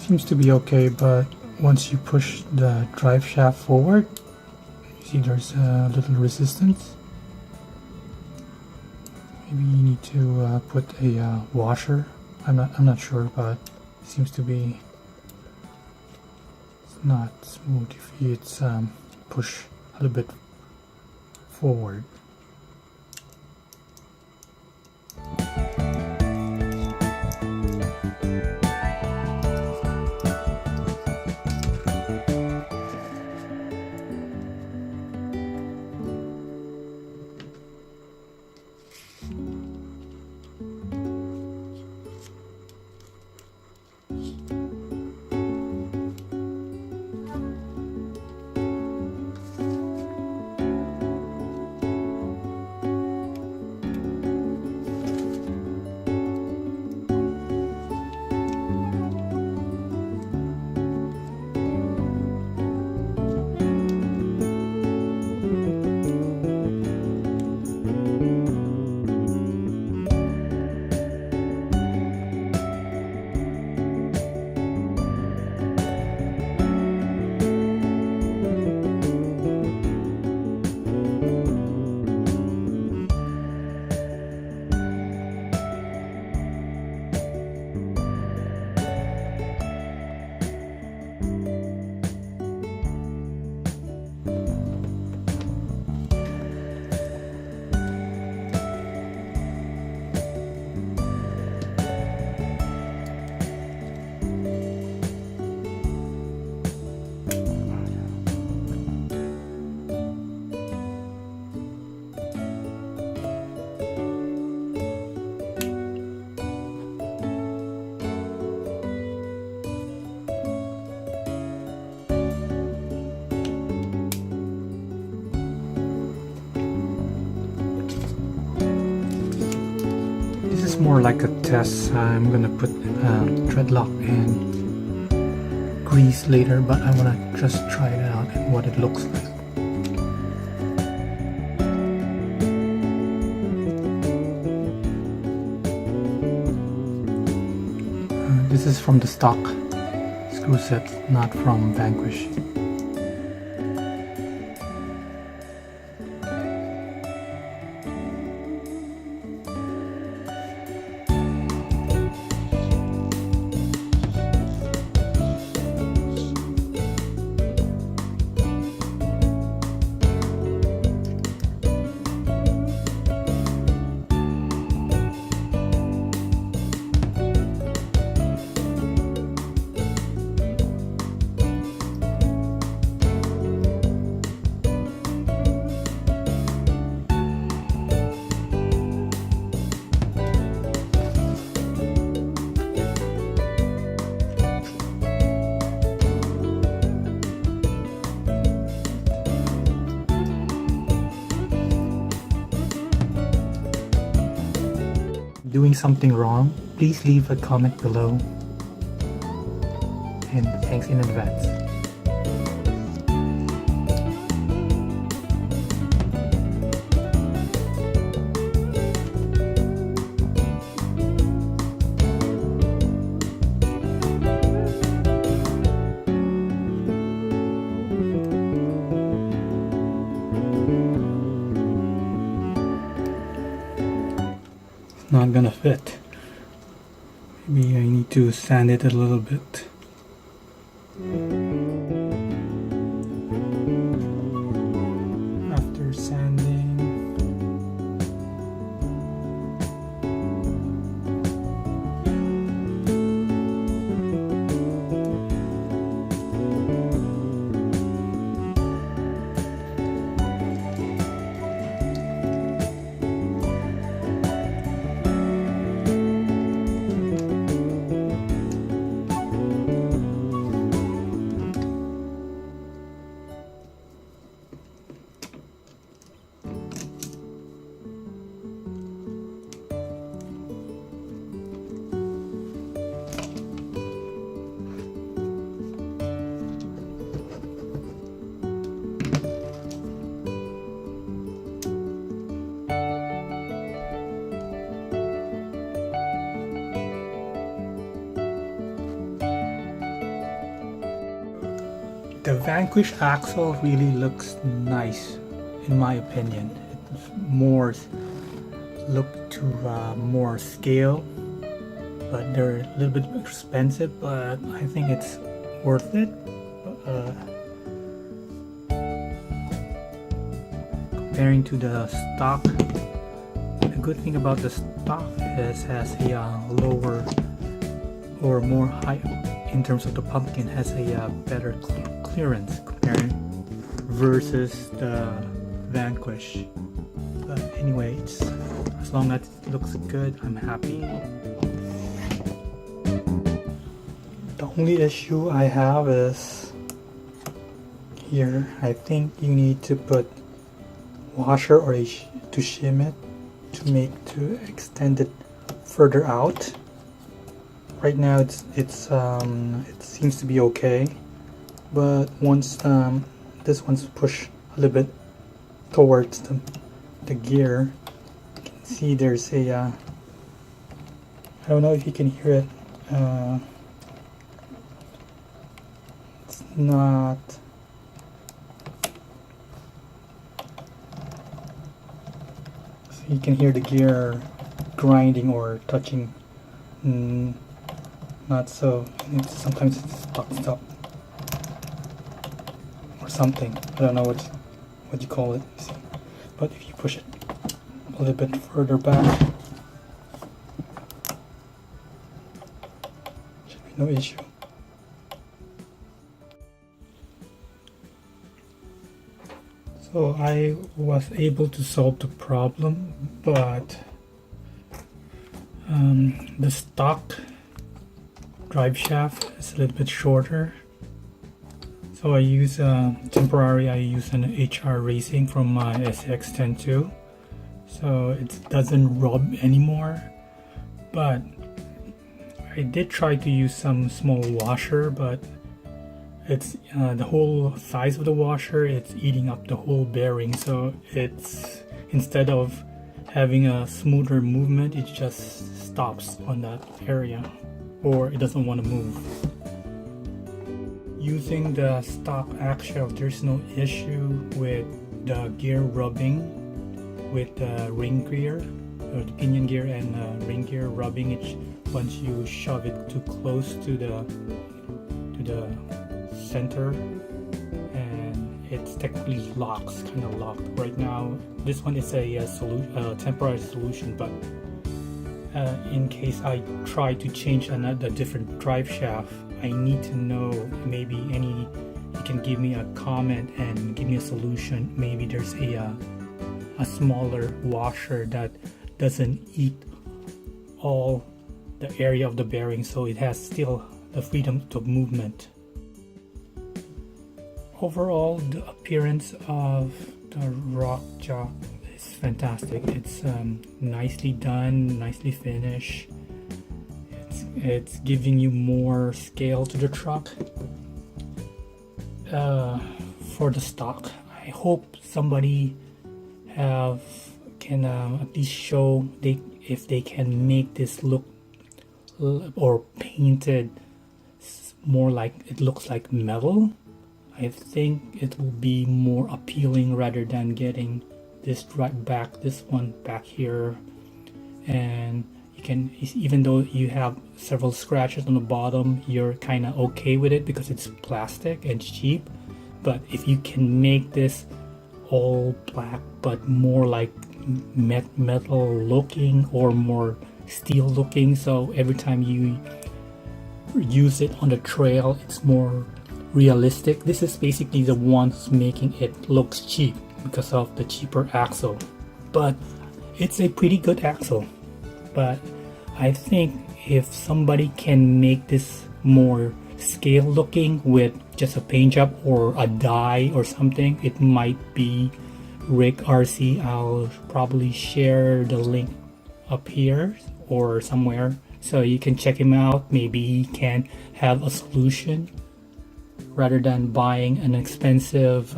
Seems to be okay, but once you push the drive shaft forward, you see there's a little resistance. Maybe you need to put a washer. I'm not sure, but it seems to be not smooth if it's push a little bit forward. More like a test. I'm gonna put thread lock and grease later, but I want to just try it out and what it looks like. This is from the stock screw set, not from Vanquish. doing something wrong, please leave a comment below. And thanks in advance. Not gonna fit. Maybe I need to sand it a little bit. After sanding, the Vanquish axle really looks nice, in my opinion. It's more more scale, but they're a little bit expensive. But I think it's worth it. Comparing to the stock, the good thing about the stock is has a lower or more high in terms of the pumpkin, has a better clearance comparing versus the Vanquish. But anyway, as long as it looks good, I'm happy. The only issue I have is here. I think you need to put washer or to shim it to extend it further out. Right now it seems to be okay, but once this one's pushed a little bit towards the gear, you can see there's a I don't know if you can hear it. It's not. So you can hear the gear grinding or touching. Not so. Sometimes it's stop or something. I don't know what you call it. See? But if you push it a little bit further back, should be no issue. So I was able to solve the problem, but the stock drive shaft is a little bit shorter, so I use temporary. I use an HR Racing from my SCX10 too, so it doesn't rub anymore. But I did try to use some small washer, but it's the whole size of the washer, it's eating up the whole bearing, so it's, instead of having a smoother movement, it just stops on that area, or it doesn't want to move. Using the stock axle, there's no issue with the gear rubbing with the ring gear, or the pinion gear and ring gear rubbing it once you shove it too close to the center, and it's technically locks, kind of locked right now. This one is a temporary solution, but in case I try to change another different drive shaft, I need to know, maybe you can give me a comment and give me a solution. Maybe there's a smaller washer that doesn't eat all the area of the bearing, so it has still the freedom of movement. Overall, the appearance of the Rockjock is fantastic. It's nicely done, nicely finished. It's giving you more scale to the truck. For the stock, I hope somebody can at least show if they can make this look or painted more like it looks like metal. I think it will be more appealing rather than getting this this one back here. And you can, even though you have several scratches on the bottom, you're kind of okay with it because it's plastic and cheap. But if you can make this all black but more like metal looking or more steel looking, so every time you use it on the trail it's more realistic. This is basically the ones making it looks cheap because of the cheaper axle, but it's a pretty good axle. But I think if somebody can make this more scale looking with just a paint job or a dye or something, it might be Rick RC. I'll probably share the link up here or somewhere so you can check him out. Maybe he can have a solution rather than buying an expensive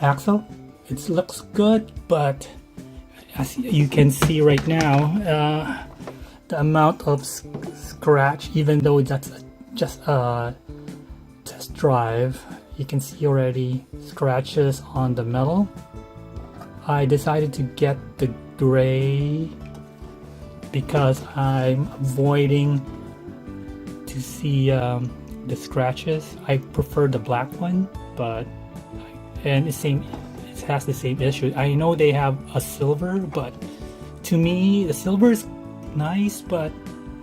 axle. It looks good, but as you can see right now, the amount of scratch, even though that's just a test drive, you can see already scratches on the metal. I decided to get the gray because I'm avoiding to see the scratches. I prefer the black one, but and it has the same issue. I know they have a silver, but to me the silver is nice, but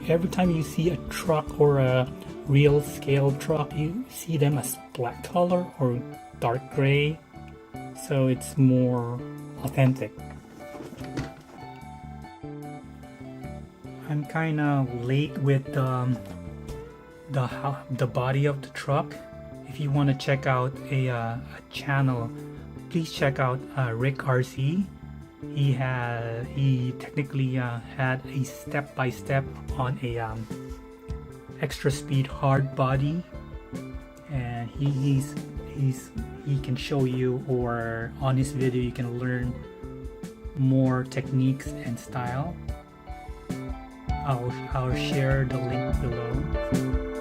every time you see a truck or a real scale truck, you see them as black color or dark gray, so it's more authentic. I'm kind of late with the body of the truck. If you want to check out a channel, please check out Rick RC. He technically had a step-by-step on a Xtraspeed hard body, and he can show you, or on his video you can learn more techniques and style. I'll share the link below.